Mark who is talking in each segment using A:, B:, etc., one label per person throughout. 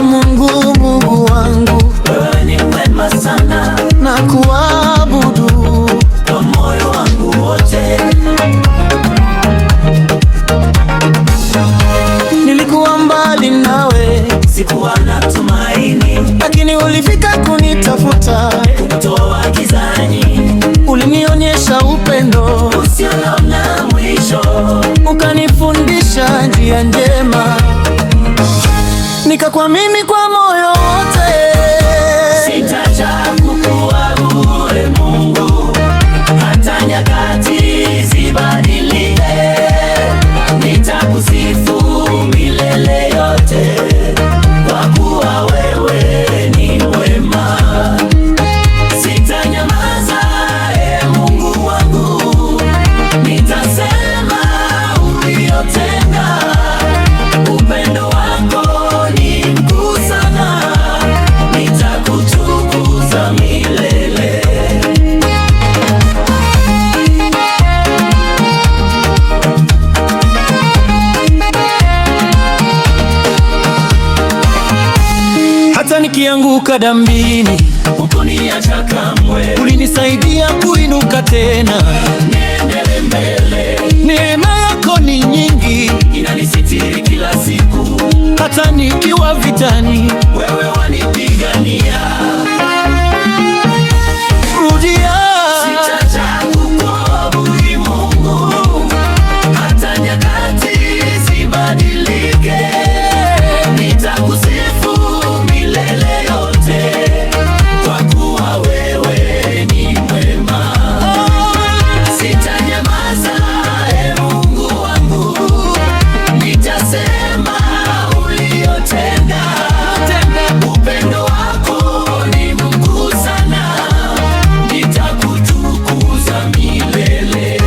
A: Mungu wangu,
B: wewe ni mwema sana,
A: na kuabudu
B: kwa moyo wangu wote.
A: Nilikuwa mbali nawe,
B: sikuwa na tumaini,
A: lakini ulifika kunitafuta,
B: kutoa gizani.
A: Ulinionyesha upendo
B: usio na mwisho,
A: ukanifundisha njia njema, nikakuamini kwa moyo wote.
B: Sitacha kukuabudu Mungu, hata nyakati zibadilike. Nitakusifu milele yote, kwa kuwa wewe ni mwema. Sitanyamaza, Mungu wangu, nitasema uliyotenda. Upendo wako ni mkuu sana, nitakutukuza milele.
A: Hata nikianguka dambini,
B: hukuniacha kamwe,
A: ulinisaidia kuinuka tena.
B: niendelee mbele.
A: Neema yako ni nyingi,
B: inanisitiri kila siku,
A: hata nikiwa vitani,
B: wewe wanipigania.
A: rudia.
B: Sitacha kukuabudu Mungu, hata nyakati zibadilike. Nitakusifu milele yote, kwa kuwa wewe ni mwema. Sitanyamaza, Mungu wangu, nitasema uliyotenda. Upendo wako ni mkuu sana, nitakutukuza milele.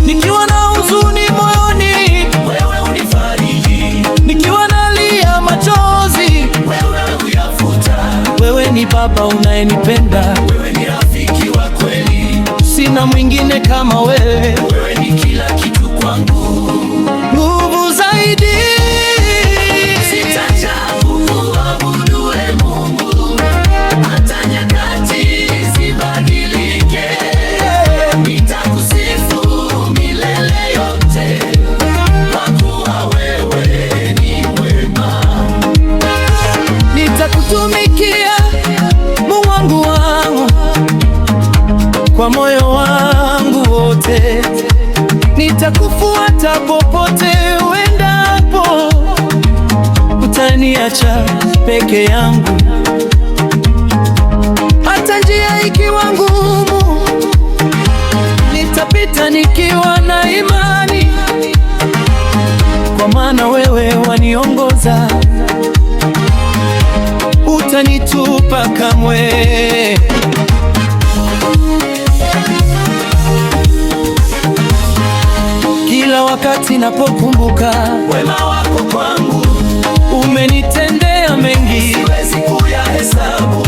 A: Nikiwa na huzuni moyoni,
B: Wewe unifariji,
A: nikiwa nalia machozi,
B: wewe uyafuta.
A: wewe ni Baba unayenipenda,
B: Wewe ni rafiki wa kweli,
A: sina mwingine kama wewe.
B: wewe ni kila kitu kwangu.
A: Nguvu zaidi,
B: Sitacha kukuabudu Mungu, hata nyakati zibadilike. Nitakusifu milele yote, kwa kuwa wewe ni mwema.
A: nitakutumikia Mungu wangu kwa moyo wangu wote, nitakufuata popote uendapo, utaniacha peke yangu, hata njia ikiwa ngumu, nitapita nikiwa na imani, kwa maana wewe waniongoza, utanitupa kamwe. Kila wakati napokumbuka
B: Wema wako kwangu
A: umenitendea mengi,
B: siwezi kuyahesabu.